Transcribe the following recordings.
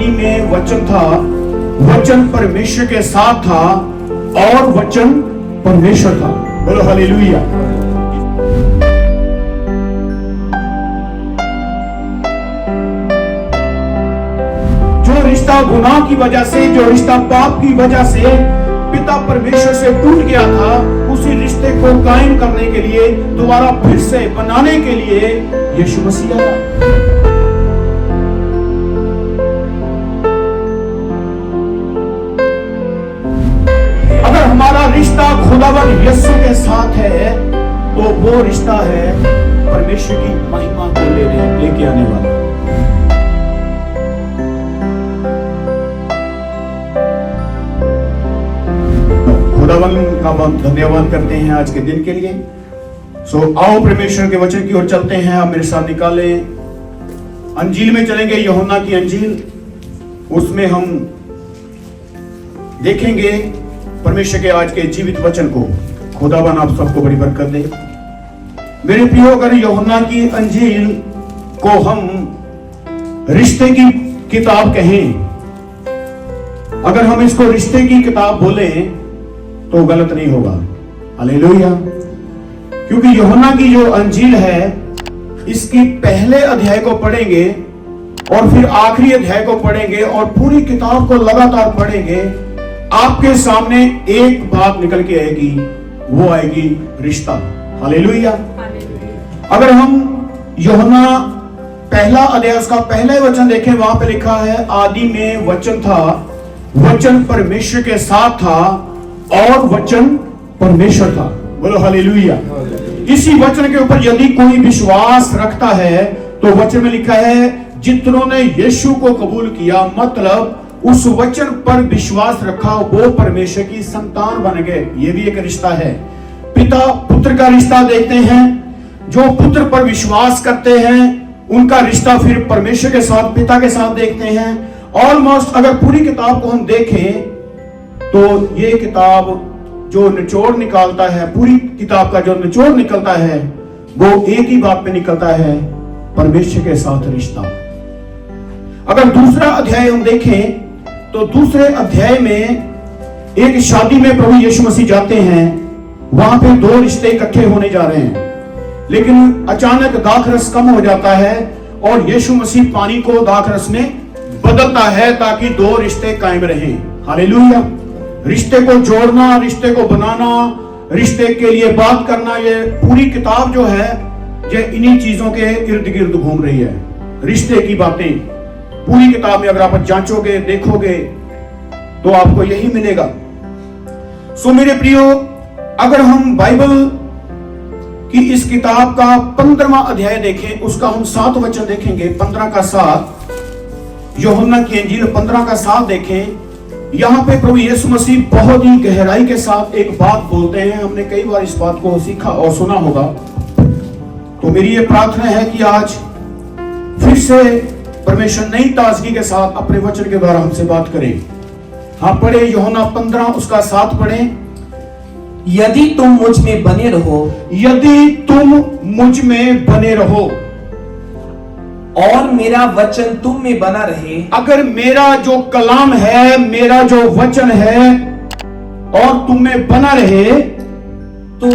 आदि में वचन था, वचन परमेश्वर के साथ था और वचन परमेश्वर था। बोलो हालेलुया। जो रिश्ता गुनाह की वजह से, जो रिश्ता पाप की वजह से पिता परमेश्वर से टूट गया था, उसी रिश्ते को कायम करने के लिए, दोबारा फिर से बनाने के लिए यीशु मसीह आया। अगर हमारा रिश्ता खुदावंद यीशु के साथ है तो वो रिश्ता है परमेश्वर की महिमा को लेके आने वाला। खुदावंद का बहुत धन्यवाद करते हैं आज के दिन के लिए। आओ परमेश्वर के वचन की ओर चलते हैं। आप मेरे साथ निकाले, अंजील में चलेंगे, यूहन्ना की अंजील। उसमें हम देखेंगे परमेश्वर के आज के जीवित वचन को। खुदावन आप सबको बड़ी बरकत दे। मेरे प्रियो, अगर यूहन्ना की अंजील को हम रिश्ते की किताब कहें, अगर हम इसको रिश्ते की किताब बोलें तो गलत नहीं होगा। हालेलुया। क्योंकि यूहन्ना की जो अंजील है, इसकी पहले अध्याय को पढ़ेंगे और फिर आखिरी अध्याय को पढ़ेंगे और पूरी किताब को लगातार पढ़ेंगे, आपके सामने एक बात निकल के आएगी, वो आएगी रिश्ता। हालेलुया। अगर हम यूहन्ना पहला अध्याय उसका पहला वचन देखें, वहां पे लिखा है आदि में वचन था, वचन परमेश्वर के साथ था और वचन परमेश्वर था। बोलो हालेलुया। इसी वचन के ऊपर यदि कोई विश्वास रखता है तो वचन में लिखा है जितनों ने यीशु को कबूल किया, मतलब उस वचन पर विश्वास रखा, वो परमेश्वर की संतान बन गए। ये भी एक रिश्ता है। पिता पुत्र का रिश्ता देखते हैं, जो पुत्र पर विश्वास करते हैं उनका रिश्ता फिर परमेश्वर के साथ, पिता के साथ देखते हैं। ऑलमोस्ट अगर पूरी किताब को हम देखें तो ये किताब जो निचोड़ निकालता है, पूरी किताब का जो निचोड़ निकलता है, वो एक ही बात पे निकलता है, परमेश्वर के साथ रिश्ता। अगर दूसरा अध्याय हम देखें तो दूसरे अध्याय में एक शादी में प्रभु यीशु मसीह जाते हैं, वहां पे दो रिश्ते इकट्ठे होने जा रहे हैं, लेकिन अचानक दाखरस कम हो जाता है और यीशु मसीह पानी को दाखरस में बदलता है ताकि दो रिश्ते कायम रहें। हालेलुया। रिश्ते को जोड़ना, रिश्ते को बनाना, रिश्ते के लिए बात करना, ये पूरी किताब जो है ये इन्हीं चीजों के इर्द गिर्द घूम रही है। रिश्ते की बातें पूरी किताब में अगर आप जांचोगे, देखोगे तो आपको यही मिलेगा। सो मेरे प्रियो, अगर हम बाइबल की इस किताब का 15वां अध्याय देखें, उसका हम 7 वचन देखेंगे, 15 का 7, यूहन्ना की अंजील 15 का 7 देखें। यहां पे प्रभु यीशु मसीह बहुत ही गहराई के साथ एक बात बोलते हैं। हमने कई बार इस बात को सीखा और सुना होगा। तो मेरी ये प्रार्थना है कि आज फिर से परमेश्वर नई ताजगी के साथ अपने वचन के द्वारा हमसे बात करें। हाँ, पढ़े यूहन्ना 15 उसका 7 पढ़े। यदि तुम मुझ में बने रहो, यदि तुम मुझ में बने रहो और मेरा वचन तुम में बना रहे। अगर मेरा जो कलाम है, मेरा जो वचन है और तुम में बना रहे, तो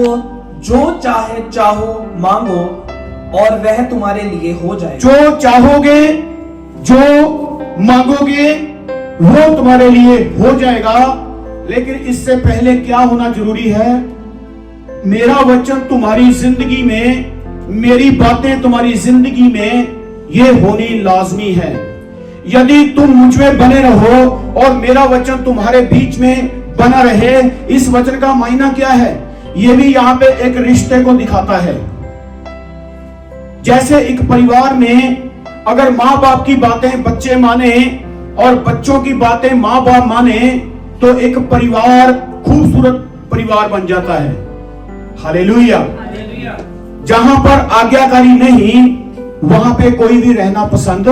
जो चाहे चाहो मांगो और वह तुम्हारे लिए हो जाए। जो चाहोगे, जो मांगोगे, वो तुम्हारे लिए हो जाएगा। लेकिन इससे पहले क्या होना जरूरी है? मेरा वचन तुम्हारी जिंदगी में, मेरी बातें तुम्हारी जिंदगी में ये होनी लाजमी है। यदि तुम मुझ में बने रहो और मेरा वचन तुम्हारे बीच में बना रहे, इस वचन का मायना क्या है? ये भी यहां पे एक रिश्ते को दिखाता है। जैसे एक परिवार में अगर माँ बाप की बातें बच्चे माने और बच्चों की बातें माँ बाप माने तो एक परिवार खूबसूरत परिवार बन जाता है। हालेलुया। जहां पर आज्ञाकारी नहीं, वहां पे कोई भी रहना पसंद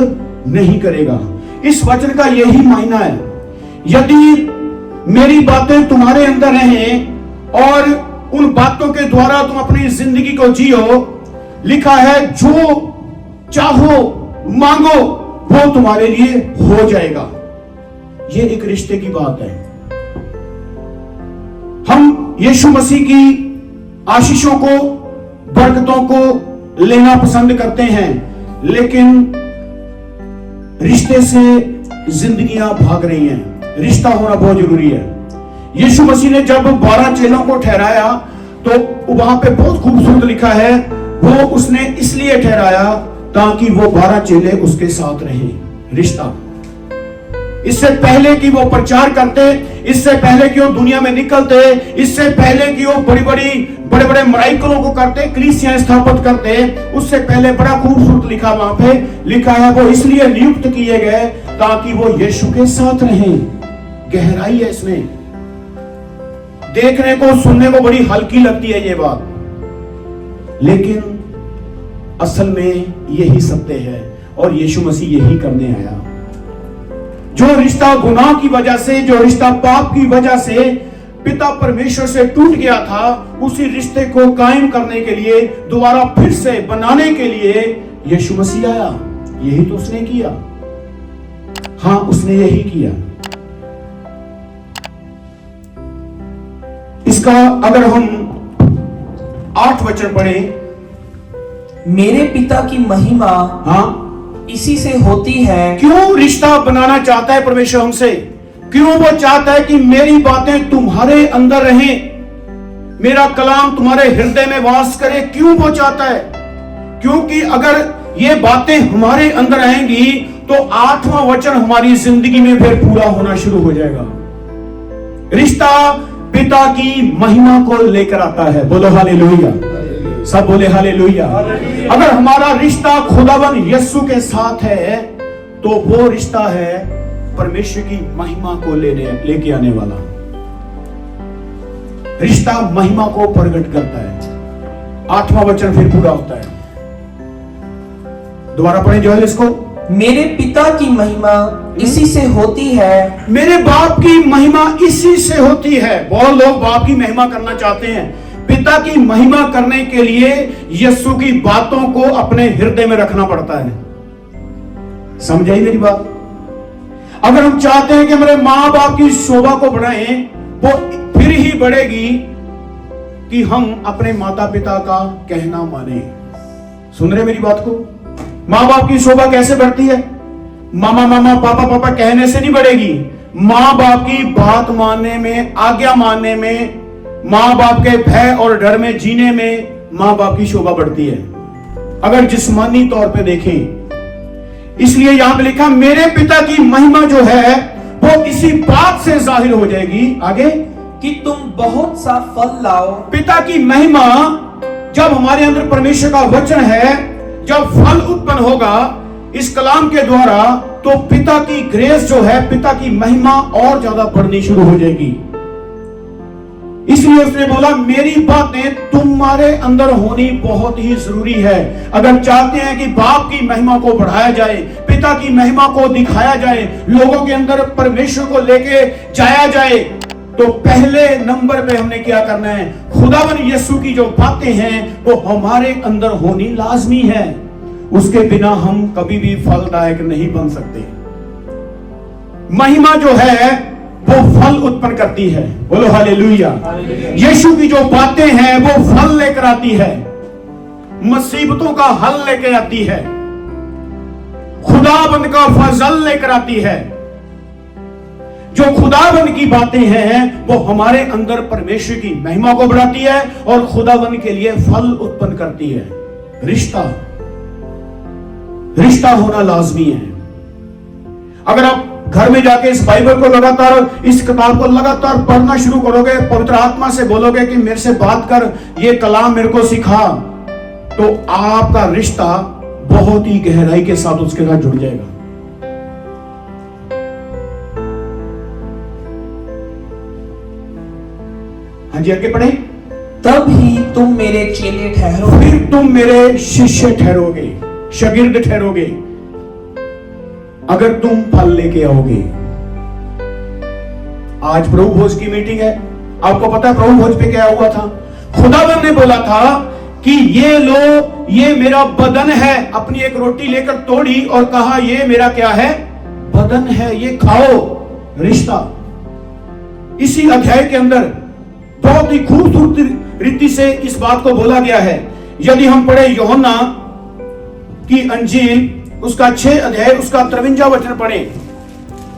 नहीं करेगा। इस वचन का यही मायना है। यदि मेरी बातें तुम्हारे अंदर रहें और उन बातों के द्वारा तुम अपनी जिंदगी को जियो, लिखा है जो चाहो मांगो वो तुम्हारे लिए हो जाएगा। ये एक रिश्ते की बात है। हम यीशु मसीह की आशीषों को, बरकतों को लेना पसंद करते हैं, लेकिन रिश्ते से जिंदगियां भाग रही हैं। रिश्ता होना बहुत जरूरी है। यीशु मसीह ने जब 12 चेलों को ठहराया तो वहां पे बहुत खूबसूरत लिखा है, वो उसने इसलिए ठहराया ताकि वो 12 चेले उसके साथ रहे। रिश्ता, इससे पहले कि वो प्रचार करते, इससे पहले कि वो दुनिया में निकलते, इससे पहले कि वो बड़े बड़े मराइकलों को करते, कलीसियां स्थापित करते, उससे पहले बड़ा खूबसूरत लिखा वहां पे लिखा है, वो इसलिए नियुक्त किए गए ताकि वो यीशु के साथ रहें। गहराई है इसमें। देखने को, सुनने को बड़ी हल्की लगती है ये बात, लेकिन असल में यही सत्य है और यीशु मसीह यही करने आया। जो रिश्ता गुनाह की वजह से, जो रिश्ता पाप की वजह से पिता परमेश्वर से टूट गया था, उसी रिश्ते को कायम करने के लिए, दोबारा फिर से बनाने के लिए यीशु मसीह आया। यही तो उसने किया। हां, उसने यही किया। इसका अगर हम 8 वचन पढ़ें, मेरे पिता की महिमा हाँ, इसी से होती है। क्यों रिश्ता बनाना चाहता है परमेश्वर हमसे? क्यों वो चाहता है कि मेरी बातें तुम्हारे अंदर रहें, मेरा कलाम तुम्हारे हृदय में वास करे? क्यों वो चाहता है? क्योंकि अगर ये बातें हमारे अंदर आएंगी तो 8वां वचन हमारी जिंदगी में फिर पूरा होना शुरू हो जाएगा। रिश्ता पिता की महिमा को लेकर आता है। बोलो हालेलुया। सब बोले हालेलुया। अगर हमारा रिश्ता खुदावन यीशु के साथ है तो वो रिश्ता है परमेश्वर की महिमा को लेके आने वाला। रिश्ता महिमा को प्रकट करता है। 8वां वचन फिर पूरा होता है। दोबारा पढ़ें जोएल इसको। मेरे पिता की महिमा इसी से होती है। मेरे बाप की महिमा इसी से होती है। बहुत लोग बाप की महिमा करना चाहते हैं। पिता की महिमा करने के लिए यीशु की बातों को अपने हृदय में रखना पड़ता है। समझाई मेरी बात? अगर हम चाहते हैं कि हमारे मां बाप की शोभा को बढ़ाएं, वो फिर ही बढ़ेगी कि हम अपने माता पिता का कहना माने। सुन रहे मेरी बात को? मां बाप की शोभा कैसे बढ़ती है? मामा मामा पापा पापा कहने से नहीं बढ़ेगी। मां बाप की बात मानने में, आज्ञा मानने में, मां बाप के भय और डर में जीने में मां बाप की शोभा बढ़ती है। अगर जिस्मानी तौर पे देखें, इसलिए यहां पे लिखा मेरे पिता की महिमा जो है वो इसी बात से जाहिर हो जाएगी। आगे, कि तुम बहुत सा फल लाओ। पिता की महिमा, जब हमारे अंदर परमेश्वर का वचन है, जब फल उत्पन्न होगा इस कलाम के द्वारा, तो पिता की ग्रेस जो है, पिता की महिमा और ज्यादा बढ़नी शुरू हो जाएगी। इसलिए उसने बोला मेरी बातें तुम्हारे अंदर होनी बहुत ही जरूरी है। अगर चाहते हैं कि बाप की महिमा को बढ़ाया जाए, पिता की महिमा को दिखाया जाए, लोगों के अंदर परमेश्वर को लेके जाया जाए, तो पहले नंबर पे हमने क्या करना है? खुदावन यीशु की जो बातें हैं वो हमारे अंदर होनी लाजमी है। उसके बिना हम कभी भी फलदायक नहीं बन सकते। महिमा जो है वो फल उत्पन्न करती है। बोलो हालेलुया। यीशु की जो बातें हैं वो फल लेकर आती है, मुसीबतों का हल लेकर आती है, खुदाबंद का फजल लेकर आती है। जो खुदाबंद की बातें हैं वो हमारे अंदर परमेश्वर की महिमा को बढ़ाती है और खुदाबंद के लिए फल उत्पन्न करती है। रिश्ता होना लाजमी है। अगर आप घर में जाके इस बाइबल को लगातार, इस किताब को लगातार पढ़ना शुरू करोगे, पवित्र आत्मा से बोलोगे कि मेरे से बात कर, ये कलाम मेरे को सिखा, तो आपका रिश्ता बहुत ही गहराई के साथ उसके साथ जुड़ जाएगा। हाँ जी, आगे पढ़े। तब ही तुम मेरे चेले ठहरोगे। फिर तुम मेरे शिष्य ठहरोगे, शागिर्द ठहरोगे, अगर तुम फल लेके आओगे। आज प्रभु भोज की मीटिंग है। आपको पता है प्रभु भोज पे क्या हुआ था? खुदावन ने बोला था कि ये लो, ये मेरा बदन है। अपनी एक रोटी लेकर तोड़ी और कहा ये मेरा क्या है, बदन है, ये खाओ। रिश्ता इसी अध्याय के अंदर बहुत ही खूबसूरत रीति से इस बात को बोला गया है। यदि हम पढ़े यूहन्ना की अंजील उसका 6 अध्याय उसका 53 वचन पढ़े,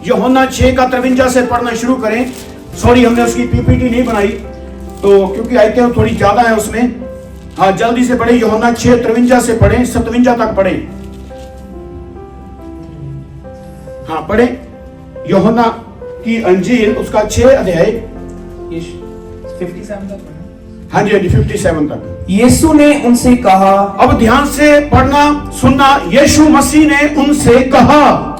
यूहन्ना 6 का 53 से पढ़ना शुरू करें। सॉरी, हमने उसकी पीपीटी नहीं बनाई तो, क्योंकि आयतें थोड़ी ज्यादा है उसमें। हाँ, जल्दी से पढ़े, यूहन्ना 6 53 से पढ़े, 57 तक पढ़े। हाँ पढ़े, यूहन्ना की अंजील उसका 6 अध्याय 57 तक पढ़ना। हाँ जी, हाँ जी, 57 तक। यीशु ने उनसे कहा, अब ध्यान से पढ़ना सुनना। यीशु मसीह ने उनसे कहा,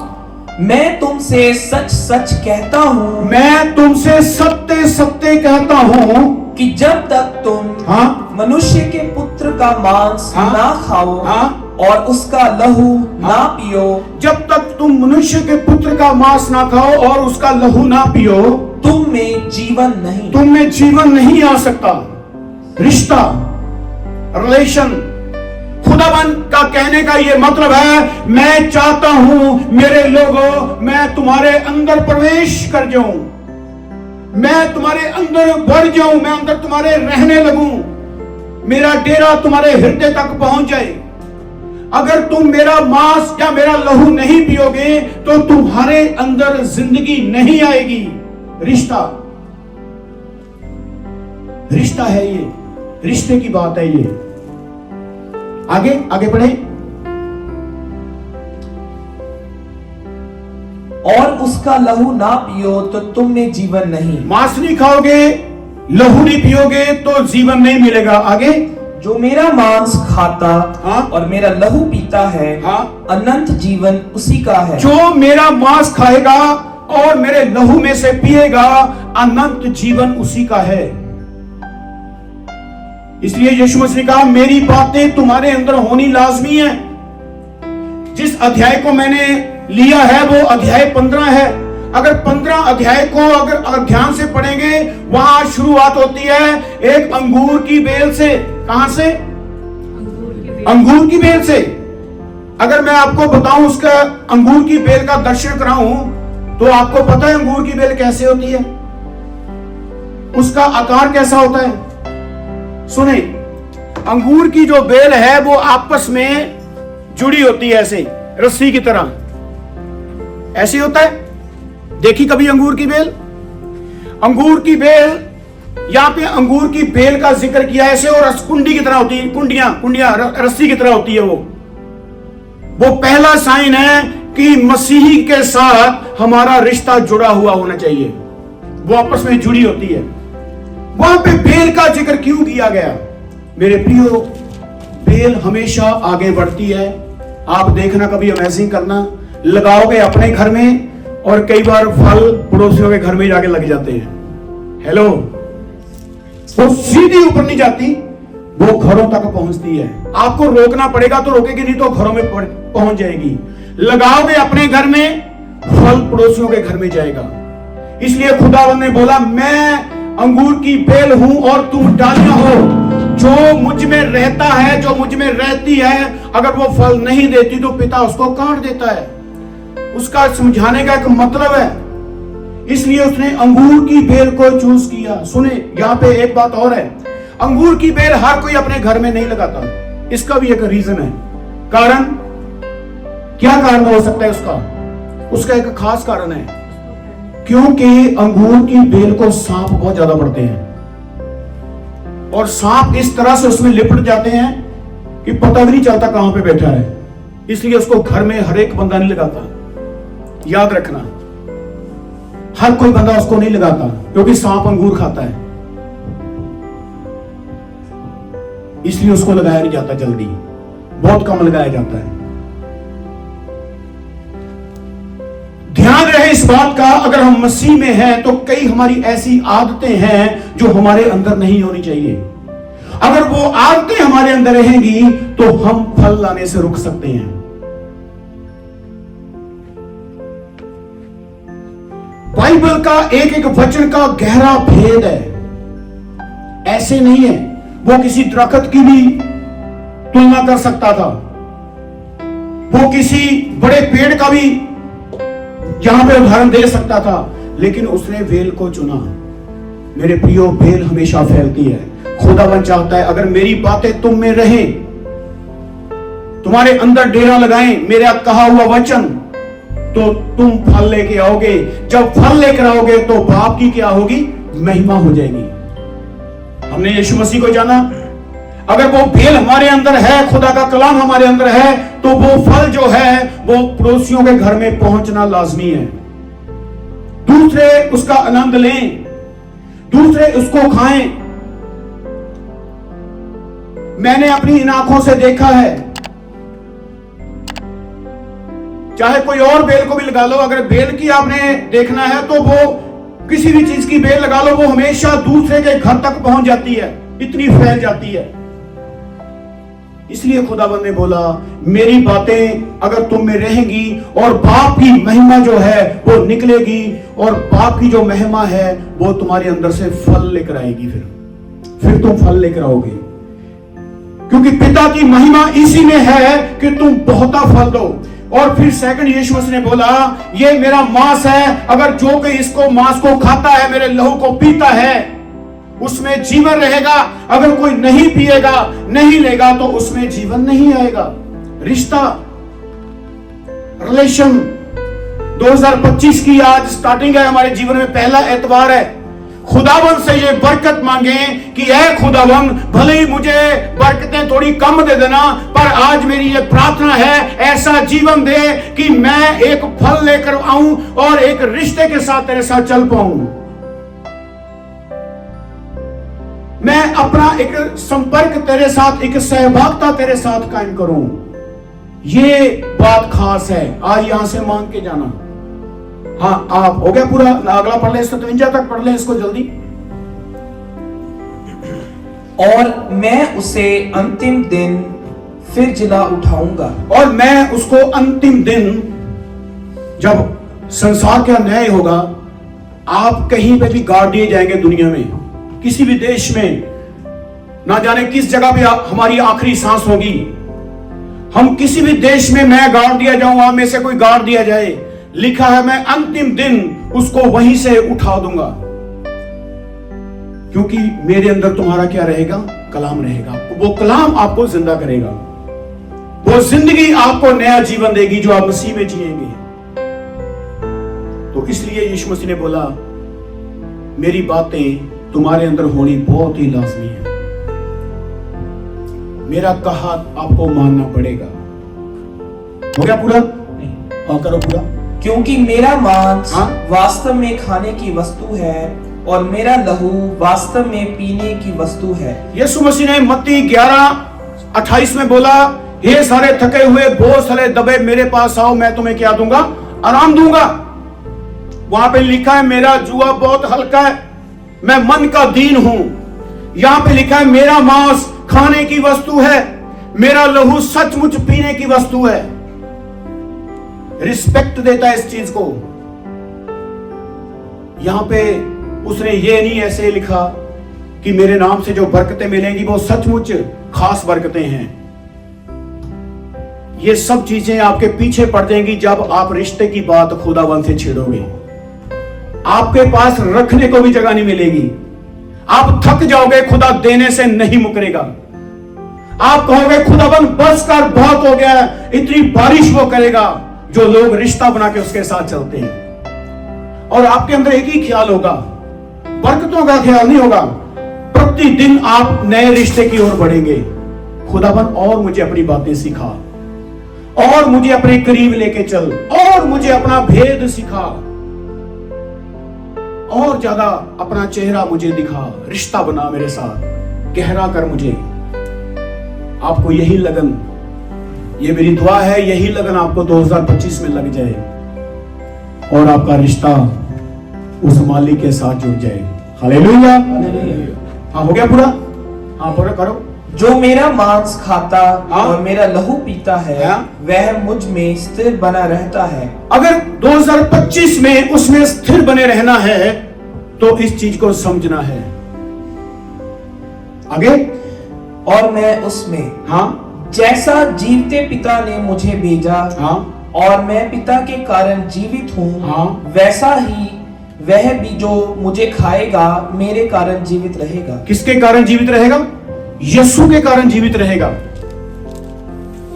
मैं तुमसे सच सच कहता हूँ, मैं तुमसे सत्य सत्य कहता हूँ कि जब तक तुम हाँ मनुष्य के पुत्र का मांस हाँ? ना खाओ हाँ? और उसका लहू ना पियो, जब तक तुम मनुष्य के पुत्र का मांस ना खाओ और उसका लहू ना पियो, तुम में जीवन नहीं। तुम में जीवन नहीं आ सकता। रिश्ता, रिलेशन। खुदावन का कहने का ये मतलब है, मैं चाहता हूं मेरे लोगों, मैं तुम्हारे अंदर प्रवेश कर जाऊं, मैं तुम्हारे अंदर बढ़ जाऊं, मैं अंदर तुम्हारे रहने लगूं, मेरा डेरा तुम्हारे हृदय तक पहुंच जाए। अगर तुम मेरा मांस या मेरा लहू नहीं पियोगे तो तुम्हारे अंदर जिंदगी नहीं आएगी। रिश्ता, रिश्ता है ये, रिश्ते की बात है ये। आगे आगे बढ़े। और उसका लहू ना पियो तो तुम में जीवन नहीं। मांस नहीं खाओगे, लहू नहीं पियोगे तो जीवन नहीं मिलेगा। आगे, जो मेरा मांस खाता हाँ? और मेरा लहू पीता है, हाँ? अनंत जीवन उसी का है। जो मेरा मांस खाएगा और मेरे लहू में से पिएगा, अनंत जीवन उसी का है। इसलिए यीशु मसीह ने कहा, मेरी बातें तुम्हारे अंदर होनी लाजमी है। जिस अध्याय को मैंने लिया है वो अध्याय 15 है। अगर 15 अध्याय को अगर ध्यान से पढ़ेंगे, वहां शुरुआत होती है एक अंगूर की बेल से। कहां से? अंगूर की बेल से। अगर मैं आपको बताऊं उसका अंगूर की बेल का दर्शन कराऊं, तो आपको पता है अंगूर की बेल कैसे होती है, उसका आकार कैसा होता है। सुने, अंगूर की जो बेल है वो आपस में जुड़ी होती है ऐसे रस्सी की तरह, ऐसी होता है। देखी कभी अंगूर की बेल? अंगूर की बेल, यहां पे अंगूर की बेल का जिक्र किया ऐसे, और कुंडी की तरह होती है, कुंडियां रस्सी की तरह होती है। वो पहला साइन है कि मसीही के साथ हमारा रिश्ता जुड़ा हुआ होना चाहिए, वो आपस में जुड़ी होती है। वहां पे बेल का जिक्र क्यों किया गया? मेरे प्रियो, बेल हमेशा आगे बढ़ती है। आप देखना, कभी अमेजिंग करना, लगाओगे अपने घर में और कई बार फल पड़ोसियों के घर में जाके लग जाते हैं। हेलो, वो सीधी ऊपर नहीं जाती, वो घरों तक पहुंचती है। आपको रोकना पड़ेगा तो रोकेगी, नहीं तो घरों में पहुंच जाएगी। लगाओगे अपने घर में, फल पड़ोसियों के घर में जाएगा। इसलिए खुदावंद ने बोला, मैं अंगूर की बेल हूं और तुम डालियां हो। जो मुझ में रहता है, जो मुझ में रहती है, अगर वो फल नहीं देती तो पिता उसको काट देता है। उसका समझाने का एक मतलब है, इसलिए उसने अंगूर की बेल को चूज किया। सुने, यहां पे एक बात और है, अंगूर की बेल हर कोई अपने घर में नहीं लगाता। इसका भी एक रीजन है। कारण क्या कारण हो सकता है उसका? उसका एक खास कारण है, क्योंकि अंगूर की बेल को सांप बहुत ज्यादा पड़ते हैं, और सांप इस तरह से उसमें लिपट जाते हैं कि पता भी नहीं चलता कहां पे बैठा है। इसलिए उसको घर में हर एक बंदा नहीं लगाता। याद रखना, हर कोई बंदा उसको नहीं लगाता, क्योंकि सांप अंगूर खाता है, इसलिए उसको लगाया नहीं जाता जल्दी, बहुत कम लगाया जाता है। ध्यान रहे इस बात का, अगर हम मसीह में हैं तो कई हमारी ऐसी आदतें हैं जो हमारे अंदर नहीं होनी चाहिए। अगर वो आदतें हमारे अंदर रहेंगी तो हम फल लाने से रुक सकते हैं। बाइबल का एक एक वचन का गहरा भेद है। ऐसे नहीं है वो किसी दरख्त की भी तुलना कर सकता था, वो किसी बड़े पेड़ का भी यहां पे उदाहरण दे सकता था, लेकिन उसने बेल को चुना। मेरे प्रियो, बेल हमेशा फैलती है। खुदावन चाहता है अगर मेरी बातें तुम में रहें, तुम्हारे अंदर डेरा लगाएं मेरा कहा हुआ वचन, तो तुम फल लेके आओगे। जब फल लेकर आओगे तो बाप की क्या होगी? महिमा हो जाएगी। हमने यीशु मसीह को जाना, अगर वो बेल हमारे अंदर है, खुदा का कलाम हमारे अंदर है, तो वो फल जो है वो पड़ोसियों के घर में पहुंचना लाजमी है। दूसरे उसका आनंद लें, दूसरे उसको खाएं। मैंने अपनी इन आंखों से देखा है, चाहे कोई और बेल को भी लगा लो, अगर बेल की आपने देखना है तो वो किसी भी चीज की बेल लगा लो, वो हमेशा दूसरे के घर तक पहुंच जाती है, इतनी फैल जाती है। इसलिए खुदावंद ने बोला मेरी बातें अगर तुम में रहेंगी और बाप की महिमा जो है वो निकलेगी, और बाप की जो महिमा है वो तुम्हारे अंदर से फल लेकर आएगी। फिर तुम फल लेकर आओगे, क्योंकि पिता की महिमा इसी में है कि तुम बहुता फल दो। और फिर सेकंड यीशु मसीह ने बोला ये मेरा मांस है, अगर जो कोई इसको मांस को खाता है, मेरे लहू को पीता है, उसमें जीवन रहेगा। अगर कोई नहीं पिएगा, नहीं लेगा, तो उसमें जीवन नहीं आएगा। रिश्ता, रिलेशन 2025 की आज स्टार्टिंग है, हमारे जीवन में पहला एतवार है। खुदावन से ये बरकत मांगे कि ऐ खुदावन, भले ही मुझे बरकतें थोड़ी कम दे देना, पर आज मेरी ये प्रार्थना है ऐसा जीवन दे कि मैं एक फल लेकर आऊं और एक रिश्ते के साथ तेरे साथ चल पाऊं। मैं अपना एक संपर्क तेरे साथ, एक सहभागिता तेरे साथ कायम करूं। ये बात खास है, आज यहां से मांग के जाना। हाँ, आप हो गया पूरा, अगला पढ़ ले, 57 तक पढ़ ले इसको जल्दी। और मैं उसे अंतिम दिन फिर जिला उठाऊंगा। और मैं उसको अंतिम दिन, जब संसार का न्याय होगा, आप कहीं पे भी गाड़ दिए जाएंगे दुनिया में, किसी भी देश में, ना जाने किस जगह पे हमारी आखिरी सांस होगी। हम किसी भी देश में मैं गाड़ दिया जाऊं, आप में से कोई गाड़ दिया जाए, लिखा है मैं अंतिम दिन उसको वहीं से उठा दूंगा, क्योंकि मेरे अंदर तुम्हारा क्या रहेगा? कलाम रहेगा। वो कलाम आपको जिंदा करेगा, वो जिंदगी आपको नया जीवन देगी जो आप मसीह में जिएंगे। तो इसलिए यीशु मसीह ने बोला मेरी बातें तुम्हारे अंदर होनी बहुत ही लाजमी है। मेरा कहा आपको मानना पड़ेगा। हो गया पूरा? नहीं, और करो पूरा। क्योंकि मेरा मांस वास्तव में खाने की वस्तु है और मेरा लहू वास्तव में पीने की वस्तु है। यीशु मसीह ने मत्ती 11:28 में बोला हे सारे थके हुए बोझ सारे दबे मेरे पास आओ, मैं तुम्हें क्या दूंगा? आराम दूंगा। वहां पे लिखा है मेरा जुआ बहुत हल्का है, मैं मन का दीन हूं। यहां पे लिखा है मेरा मांस खाने की वस्तु है, मेरा लहू सचमुच पीने की वस्तु है। रिस्पेक्ट देता है इस चीज को। यहां पे उसने ये नहीं ऐसे लिखा कि मेरे नाम से जो बरकतें मिलेंगी वो सचमुच खास बरकतें हैं। ये सब चीजें आपके पीछे पड़ जाएंगी जब आप रिश्ते की बात खुदावन से छेड़ोगे। आपके पास रखने को भी जगह नहीं मिलेगी, आप थक जाओगे, खुदा देने से नहीं मुकरेगा। आप कहोगे खुदावन बस कर, बहुत हो गया, इतनी बारिश वो करेगा। जो लोग रिश्ता बना के उसके साथ चलते हैं, और आपके अंदर एक ही ख्याल होगा, बरकतों का ख्याल नहीं होगा। प्रतिदिन आप नए रिश्ते की ओर बढ़ेंगे। खुदावन और मुझे अपनी बातें सिखा, और मुझे अपने करीब लेके चल, और मुझे अपना भेद सिखा, और ज्यादा अपना चेहरा मुझे दिखा, रिश्ता बना मेरे साथ, गहरा कर मुझे। आपको यही लगन, ये मेरी दुआ है, यही लगन आपको 2025 में लग जाए और आपका रिश्ता उस मालिक के साथ जुड़ जाए। हालेलुया। हाँ, हो गया पूरा? हाँ, पूरा करो। जो मेरा मांस खाता और मेरा लहू पीता है वह मुझ में स्थिर बना रहता है। अगर 2025 में उसमें स्थिर बने रहना है तो इस चीज को समझना है। आगे, और मैं उसमें जैसा जीवते पिता ने मुझे भेजा हाँ और मैं पिता के कारण जीवित हूँ, हाँ। वैसा ही वह भी जो मुझे खाएगा मेरे कारण जीवित रहेगा। किसके कारण जीवित रहेगा? यीशु के कारण जीवित रहेगा।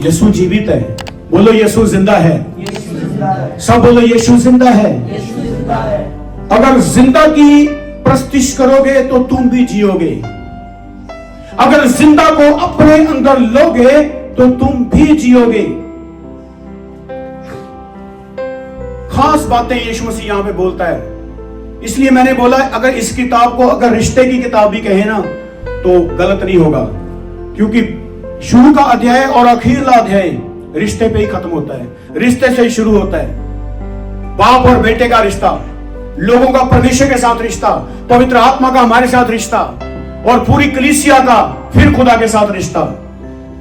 यीशु जीवित है। बोलो यीशु जिंदा है। यीशु जिंदा है। सब बोलो यीशु जिंदा है। यीशु जिंदा है। अगर जिंदा की प्रस्तिश करोगे तो तुम भी जियोगे। अगर जिंदा को अपने अंदर लोगे तो तुम भी जियोगे। खास बातें यीशु मसीह यहां पे बोलता है। इसलिए मैंने बोला अगर इस किताब को अगर रिश्ते की किताब भी कहे ना तो गलत नहीं होगा, क्योंकि शुरू का अध्याय और अखीरला अध्याय रिश्ते पे ही खत्म होता है। रिश्ते से ही शुरू होता है। बाप और बेटे का रिश्ता, लोगों का परमेश्वर के साथ रिश्ता, पवित्र आत्मा का हमारे साथ रिश्ता, और पूरी कलीसिया का फिर खुदा के साथ रिश्ता।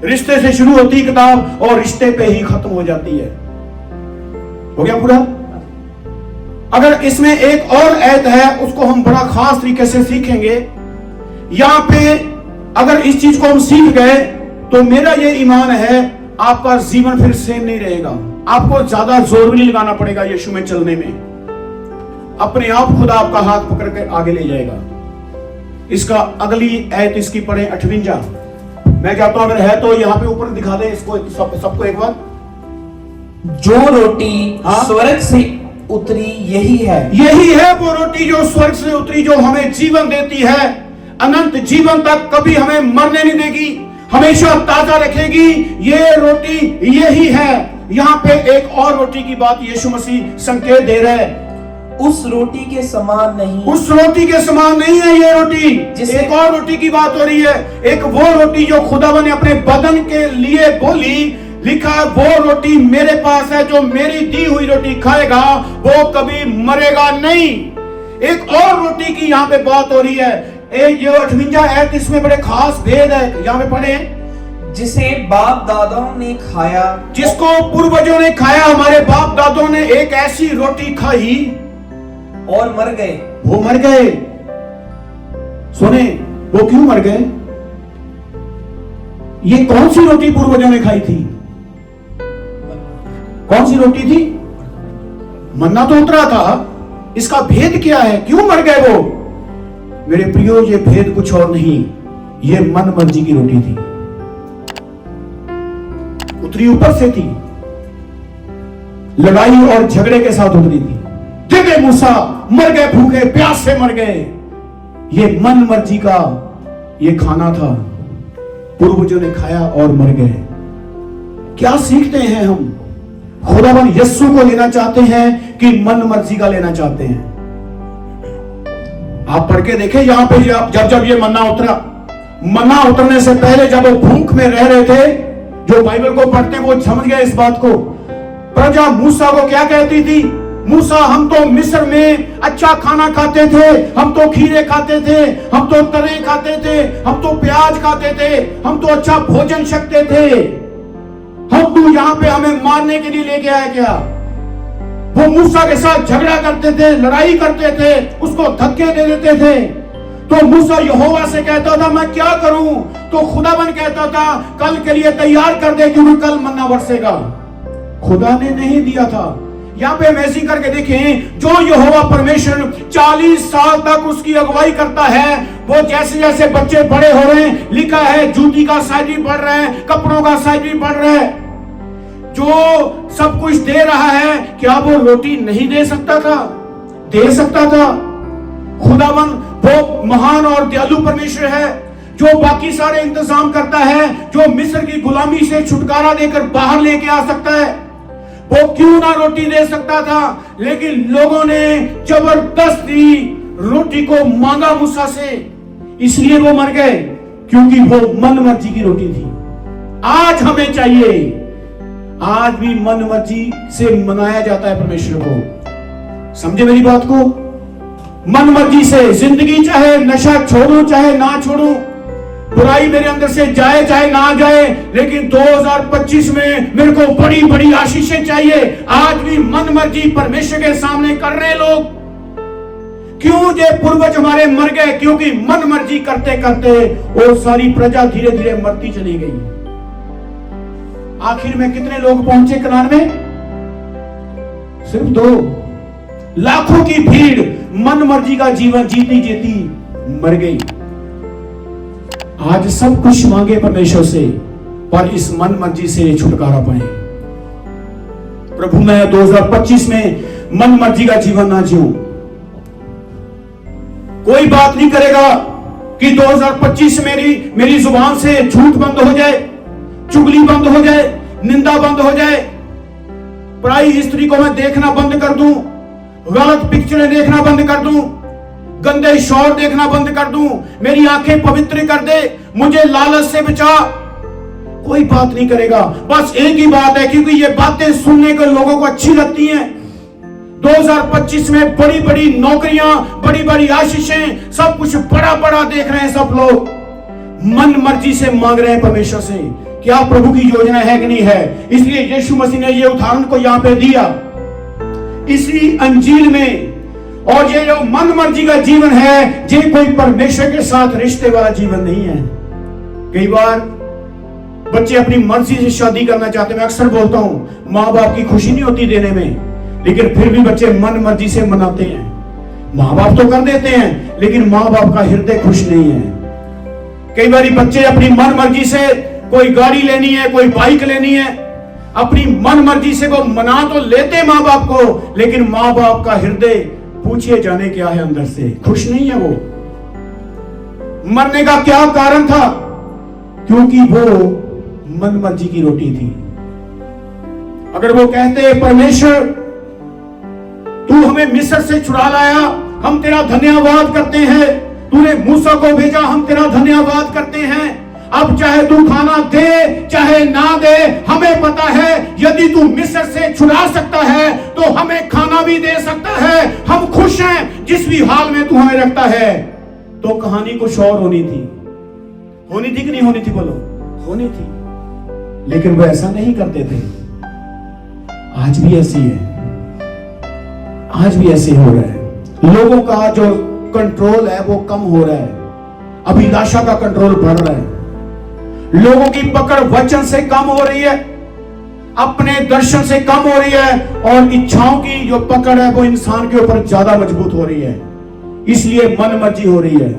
रिश्ते से शुरू होती किताब और रिश्ते पे ही खत्म हो जाती है। हो गया पूरा? अगर इसमें एक और आयत है उसको हम बड़ा खास तरीके से सीखेंगे। यहां पे अगर इस चीज को हम सीख गए तो मेरा ये ईमान है आपका जीवन फिर सेम नहीं रहेगा। आपको ज्यादा जोर भी नहीं लगाना पड़ेगा यीशु में चलने में। अपने आप खुदा आपका हाथ पकड़ कर आगे ले जाएगा। इसका अगली आयत इसकी पढ़े 58। मैं कहता हूं अगर है तो यहां पे ऊपर दिखा दे इसको सबको एक बार। जो रोटी हाँ? स्वर्ग से उतरी यही है। यही है वो रोटी जो स्वर्ग से उतरी, जो हमें जीवन देती है, अनंत जीवन तक कभी हमें मरने नहीं देगी, हमेशा ताजा रखेगी। ये रोटी यही है। यहाँ पे एक और रोटी की बात यीशु मसीह संकेत दे रहे हैं। उस रोटी के समान नहीं, उस रोटी के समान नहीं है ये रोटी। जिसे- एक और रोटी की बात हो रही है। एक वो रोटी जो खुदावन ने अपने बदन के लिए बोली। लिखा है वो रोटी मेरे पास है, जो मेरी दी हुई रोटी खाएगा वो कभी मरेगा नहीं। एक और रोटी की यहाँ पे बात हो रही है। एक ये 58 आयत, इसमें बड़े खास भेद है। यहाँ पे पढ़े, जिसे बाप दादाओं ने खाया, जिसको पूर्वजों ने खाया। हमारे बाप दादों ने एक ऐसी रोटी खाई और मर गए। वो मर गए। सुने, वो क्यों मर गए? ये कौन सी रोटी पूर्वजों ने खाई थी? कौन सी रोटी थी? मन्ना तो उतरा था। इसका भेद क्या है? क्यों मर गए वो? मेरे प्रियो, ये भेद कुछ और नहीं, ये मन मर्जी की रोटी थी। उतरी ऊपर से थी, लड़ाई और झगड़े के साथ उतरी थी। जगह मूसा मर गए, भूखे प्यास से मर गए। ये मन मर्जी का ये खाना था, पूर्वजों ने खाया और मर गए। क्या सीखते हैं हम? खुदावन यीशु को लेना चाहते हैं कि मन मर्जी का लेना चाहते हैं? आप पढ़ के देखें यहां पे जब ये मन्ना उतरा। मन्ना उतरने से पहले जब वो भूख में रह रहे थे, जो बाइबल को पढ़ते वो समझ गए इस बात को। प्रजा मूसा को क्या कहती थी? मूसा, हम तो मिस्र में अच्छा खाना खाते थे, हम तो खीरे खाते थे, हम तो तरे खाते थे, हम तो प्याज खाते थे, हम तो अच्छा भोजन सकते थे। हम तू यहाँ पे हमें मारने के लिए लेके आया क्या? वो मूसा के साथ झगड़ा करते थे, लड़ाई करते थे, उसको धक्के दे देते थे। तो मूसा यहोवा से कहता था मैं क्या करूं? तो खुदावन कहता था कल के लिए तैयार कर दे, क्योंकि कल मन्ना बरसेगा। खुदा ने नहीं दिया था। यहाँ पे अमेजिंग करके देखें, जो यहोवा परमेश्वर 40 साल तक उसकी अगुवाई करता है, वो जैसे जैसे बच्चे बड़े हो रहे हैं, लिखा है जूती का साइज भी बढ़ रहा है, कपड़ों का साइज भी बढ़ रहा है, जो सब कुछ दे रहा है, क्या वो रोटी नहीं दे सकता था? दे सकता था। खुदावन वो महान और दयालु परमेश्वर है, जो बाकी सारे इंतजाम करता है, जो मिस्र की गुलामी से छुटकारा देकर बाहर लेके आ सकता है। वो क्यों ना रोटी दे सकता था, लेकिन लोगों ने जबरदस्ती रोटी को मांगा मूसा से, इसलिए वो मर गए, क्योंकि वो मन मर्जी की रोटी थी। आज हमें चाहिए, आज भी मन मर्जी से मनाया जाता है परमेश्वर को। समझे मेरी बात को? मन मर्जी से जिंदगी, चाहे नशा छोड़ूं चाहे ना छोड़ूं, बुराई मेरे अंदर से जाए चाहे ना जाए, लेकिन 2025 में मेरे को बड़ी बड़ी आशीषें चाहिए। आज भी मन मर्जी परमेश्वर के सामने कर रहे लोग। क्यों? ये पूर्वज हमारे मर गए, क्योंकि मन मर्जी करते करते वो सारी प्रजा धीरे धीरे मरती चली गई। आखिर में कितने लोग पहुंचे कनान में? सिर्फ 2। लाखों की भीड़ मन मर्जी का जीवन जीती जीती मर गई। आज सब कुछ मांगे परमेश्वर से, पर इस मन मर्जी से छुटकारा पाए। प्रभु मैं 2025 में मन मर्जी का जीवन ना जीऊं। कोई बात नहीं करेगा कि 2025 मेरी जुबान से झूठ बंद हो जाए, चुगली बंद हो जाए, निंदा बंद हो जाए, पराई स्त्री को मैं देखना बंद कर दूं, गलत पिक्चरें देखना बंद कर दूं, गंदे शोर देखना बंद कर दूं, मेरी आंखें पवित्र कर दे, मुझे लालच से बचा। कोई बात नहीं करेगा। बस एक ही बात है, क्योंकि ये बातें सुनने को लोगों को अच्छी लगती हैं। 2025 में बड़ी बड़ी नौकरियां, बड़ी बड़ी आशीषें, सब कुछ बड़ा बड़ा देख रहे हैं सब लोग। मन मर्जी से मांग रहे हैं परमेश्वर से। क्या प्रभु की योजना है कि नहीं है? इसलिए यीशु मसीह ने ये उदाहरण को यहां पे दिया इसी अंजील में। और ये जो मन मर्जी का जीवन है, ये कोई परमेश्वर के साथ रिश्ते वाला जीवन नहीं है। कई बार बच्चे अपनी मर्जी से शादी करना चाहते हैं। मैं अक्सर बोलता हूं, माँ बाप की खुशी नहीं होती देने में, लेकिन फिर भी बच्चे मन मर्जी से मनाते हैं। माँ बाप तो कर देते हैं, लेकिन माँ बाप का हृदय खुश नहीं है। कई बार बच्चे अपनी मन मर्जी से कोई गाड़ी लेनी है, कोई बाइक लेनी है, अपनी मन मर्जी से वो मना तो लेते माँ बाप को, लेकिन माँ बाप का हृदय पूछिए जाने क्या है, अंदर से खुश नहीं है। वो मरने का क्या कारण था? क्योंकि वो मन मर्जी की रोटी थी। अगर वो कहते परमेश्वर तू हमें मिस्र से छुड़ा लाया, हम तेरा धन्यवाद करते हैं, तूने मूसा को भेजा, हम तेरा धन्यवाद करते हैं, अब चाहे तू खाना दे चाहे ना दे, हमें पता है यदि तू मिस्र से छुड़ा सकता है तो हमें खाना भी दे सकता है, हम खुश हैं जिस भी हाल में तू हमें रखता है। तो कहानी कुछ और होनी थी कि नहीं होनी थी? बोलो, होनी थी। लेकिन वो ऐसा नहीं करते थे। आज भी ऐसी है, आज भी ऐसे हो रहा है। लोगों का जो कंट्रोल है वो कम हो रहा है, अभिलाषा का कंट्रोल बढ़ रहा है। लोगों की पकड़ वचन से कम हो रही है, अपने दर्शन से कम हो रही है, और इच्छाओं की जो पकड़ है वो इंसान के ऊपर ज्यादा मजबूत हो रही है। इसलिए मन मर्जी हो रही है,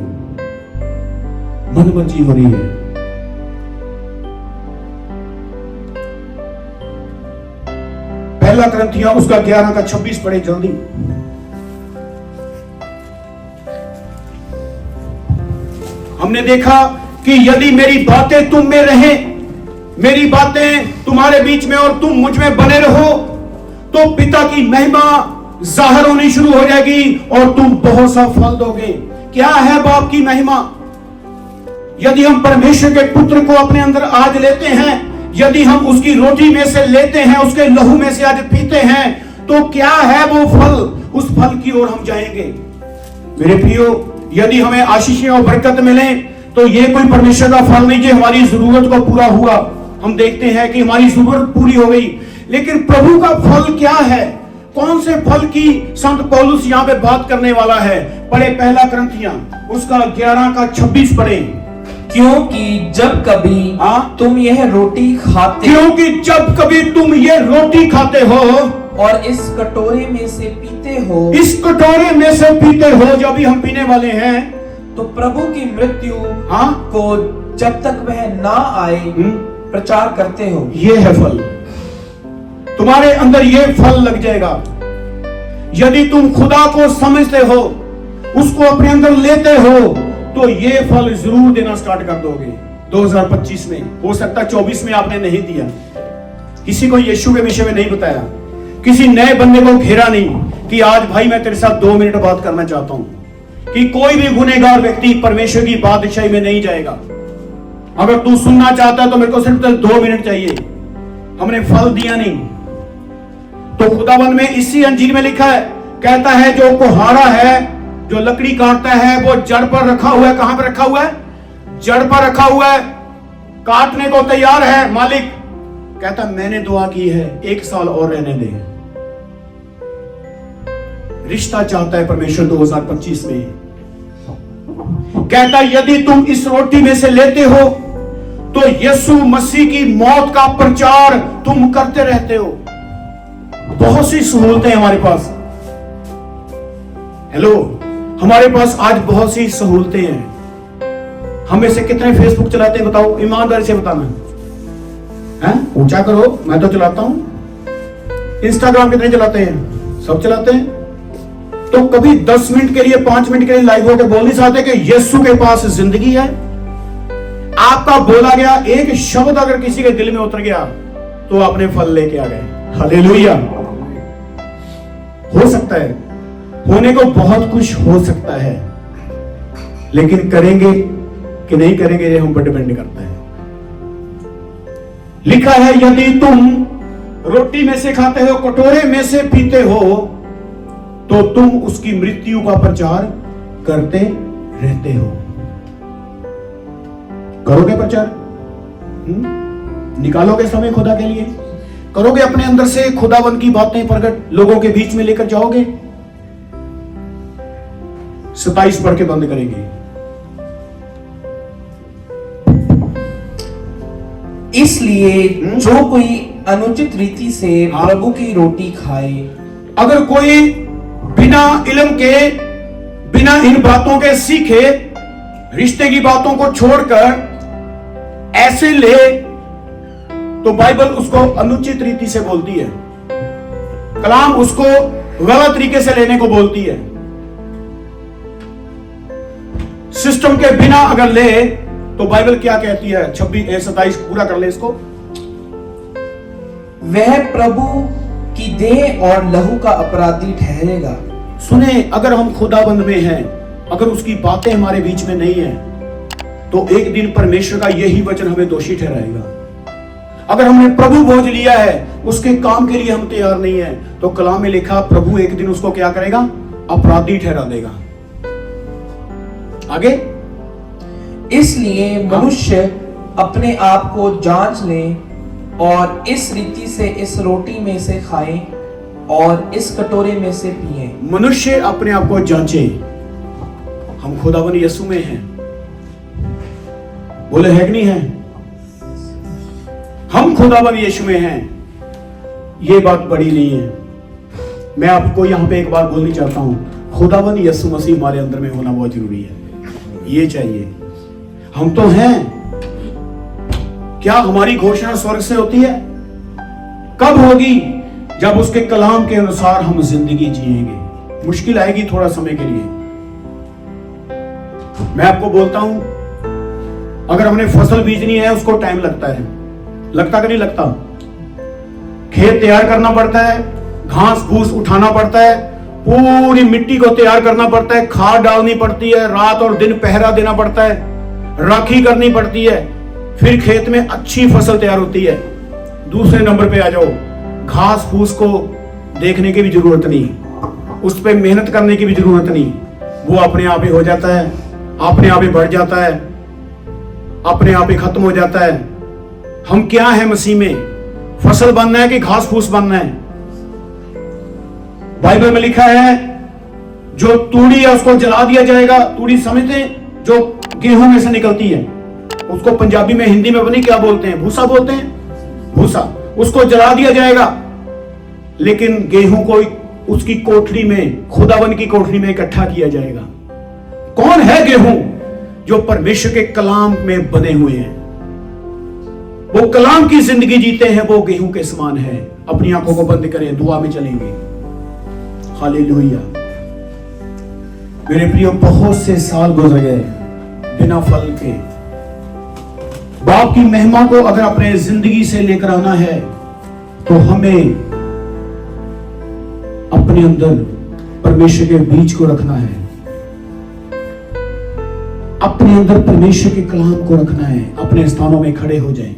मन मर्जी हो रही है। पहला करंथियां उसका 11 का 26 पढ़े जल्दी। हमने देखा कि यदि मेरी बातें तुम में रहे, मेरी बातें तुम्हारे बीच में और तुम मुझ में बने रहो, तो पिता की महिमा जाहिर होनी शुरू हो जाएगी और तुम बहुत सा फल दोगे। क्या है बाप की महिमा? यदि हम परमेश्वर के पुत्र को अपने अंदर आज लेते हैं, यदि हम उसकी रोटी में से लेते हैं, उसके लहू में से आज पीते हैं, तो क्या है वो फल? उस फल की ओर हम जाएंगे। मेरे प्रियो, यदि हमें आशीषें और बरकत मिले तो ये कोई परमेश्वर का फल नहीं जो हमारी जरूरत को पूरा हुआ। हम देखते हैं कि हमारी जरूरत पूरी हो गई, लेकिन प्रभु का फल क्या है? कौन से फल की संत पौलुस यहाँ पे बात करने वाला है? पढ़े पहला करंथियां उसका 11 का 26 पढ़े। क्योंकि जब कभी तुम यह रोटी खाते, क्योंकि जब कभी तुम ये रोटी खाते हो और इस कटोरे में से पीते हो, इस कटोरे में से पीते हो जो अभी हम पीने वाले हैं, तो प्रभु की मृत्यु को जब तक वह ना आए प्रचार करते हो। ये है फल, तुम्हारे अंदर ये फल लग जाएगा। यदि तुम खुदा को समझते हो, उसको अपने अंदर लेते हो, तो ये फल जरूर देना स्टार्ट कर दोगे 2025 में। हो सकता 24 में आपने नहीं दिया, किसी को यीशु के विषय में नहीं बताया, किसी नए बंदे को घेरा नहीं कि आज भाई मैं तेरे साथ 2 मिनट बात करना चाहता हूं। कि कोई भी गुनहगार व्यक्ति परमेश्वर की बादशाही में नहीं जाएगा। अगर तू सुनना चाहता है तो मेरे को सिर्फ 2 मिनट चाहिए। हमने फल दिया नहीं। तो खुदावन में इसी अंजील में लिखा है, कहता है जो कुहाड़ा है, जो लकड़ी काटता है, वो जड़ पर रखा हुआ है। कहां पर रखा हुआ है? जड़ पर रखा हुआ है, काटने को तैयार है। मालिक कहता मैंने दुआ की है, 1 साल और रहने दे। रिश्ता चाहता है परमेश्वर 2025 में। कहता यदि तुम इस रोटी में से लेते हो तो यीशु मसीह की मौत का प्रचार तुम करते रहते हो। बहुत सी सहूलतें हमारे पास। हेलो, हमारे पास आज बहुत सी सहूलतें हैं। हम में से कितने फेसबुक चलाते हैं बताओ, ईमानदारी से बताना है। ऊंचा करो, मैं तो चलाता हूं। इंस्टाग्राम कितने चलाते हैं? सब चलाते हैं। तो कभी 10 मिनट के लिए 5 मिनट के लिए लाइव होकर बोल नहीं सकते कि यीशु के पास जिंदगी है। आपका बोला गया एक शब्द अगर किसी के दिल में उतर गया तो आपने फल लेके आ गए। हालेलुया। हो सकता है, होने को बहुत कुछ हो सकता है, लेकिन करेंगे कि नहीं करेंगे ये हम पर डिपेंड करता है। लिखा है, यदि तुम रोटी में से खाते हो, कटोरे में से पीते हो, तो तुम उसकी मृत्यु का प्रचार करते रहते हो। करोगे प्रचार? निकालोगे समय खुदा के लिए? करोगे अपने अंदर से खुदाबंद की बातें प्रकट लोगों के बीच में लेकर जाओगे? 27 पढ़ के बंद करेंगे। इसलिए जो कोई अनुचित रीति से प्रभु की रोटी खाए, अगर कोई बिना इल्म के, बिना इन बातों के सीखे, रिश्ते की बातों को छोड़कर ऐसे ले, तो बाइबल उसको अनुचित रीति से बोलती है। कलाम उसको गलत तरीके से लेने को बोलती है। सिस्टम के बिना अगर ले तो बाइबल क्या कहती है? 27 पूरा कर ले इसको। वह प्रभु की देह और लहू का अपराधी ठहरेगा। सुने, अगर हम खुदाबंद में हैं, अगर उसकी बातें हमारे बीच में नहीं है, तो एक दिन परमेश्वर का यही वचन हमें दोषी ठहराएगा। अगर हमने प्रभु भोज लिया है, उसके काम के लिए हम तैयार नहीं है, तो कलाम में लिखा प्रभु एक दिन उसको क्या करेगा? अपराधी ठहरा देगा। आगे, इसलिए मनुष्य अपने आप को जांच ले और इस रीति से इस रोटी में से खाए और इस कटोरे में से पिए। मनुष्य अपने आप को जांचे। हम खुदावन यीशु में हैं, बोले है कि नहीं है? हम खुदावन यीशु में हैं। ये बात बड़ी नहीं है। मैं आपको यहां पे एक बात बोलनी चाहता हूं, खुदावन यीशु मसीह हमारे अंदर में होना बहुत जरूरी है। ये चाहिए। हम तो हैं। क्या हमारी घोषणा स्वर्ग से होती है? कब होगी? जब उसके कलाम के अनुसार हम जिंदगी जिएंगे। मुश्किल आएगी थोड़ा समय के लिए। मैं आपको बोलता हूं, अगर हमने फसल बीजनी है उसको टाइम लगता है। लगता कि नहीं लगता? खेत तैयार करना पड़ता है, घास फूस उठाना पड़ता है, पूरी मिट्टी को तैयार करना पड़ता है, खाद डालनी पड़ती है, रात और दिन पहरा देना पड़ता है, राखी करनी पड़ती है, फिर खेत में अच्छी फसल तैयार होती है। दूसरे नंबर पे आ जाओ, घास फूस को देखने की भी जरूरत नहीं, उस पर मेहनत करने की भी जरूरत नहीं, वो अपने आप ही हो जाता है, अपने आप ही बढ़ जाता है, अपने आप ही खत्म हो जाता है। हम क्या है मसीह में? फसल बनना है कि घास फूस बनना है? बाइबल में लिखा है जो तूड़ी है उसको जला दिया जाएगा। तूड़ी समझते हैं? जो गेहूं में से निकलती है, उसको पंजाबी में, हिंदी में बनी क्या बोलते हैं? भूसा बोलते हैं। भूसा, उसको जला दिया जाएगा, लेकिन गेहूं को उसकी कोठरी में, खुदावन की कोठरी में इकट्ठा किया जाएगा। कौन है गेहूं? जो परमेश्वर के कलाम में बने हुए हैं, वो कलाम की जिंदगी जीते हैं, वो गेहूं के समान है। अपनी आंखों को बंद करें, दुआ में चलेंगे। हालेलुया। मेरे प्रियो, बहुत से साल गुजर गए बिना फल के। बाप की महिमा को अगर अपने जिंदगी से लेकर आना है, तो हमें अपने अंदर परमेश्वर के बीज को रखना है, अपने अंदर परमेश्वर के कलाम को रखना है। अपने स्थानों में खड़े हो जाएं।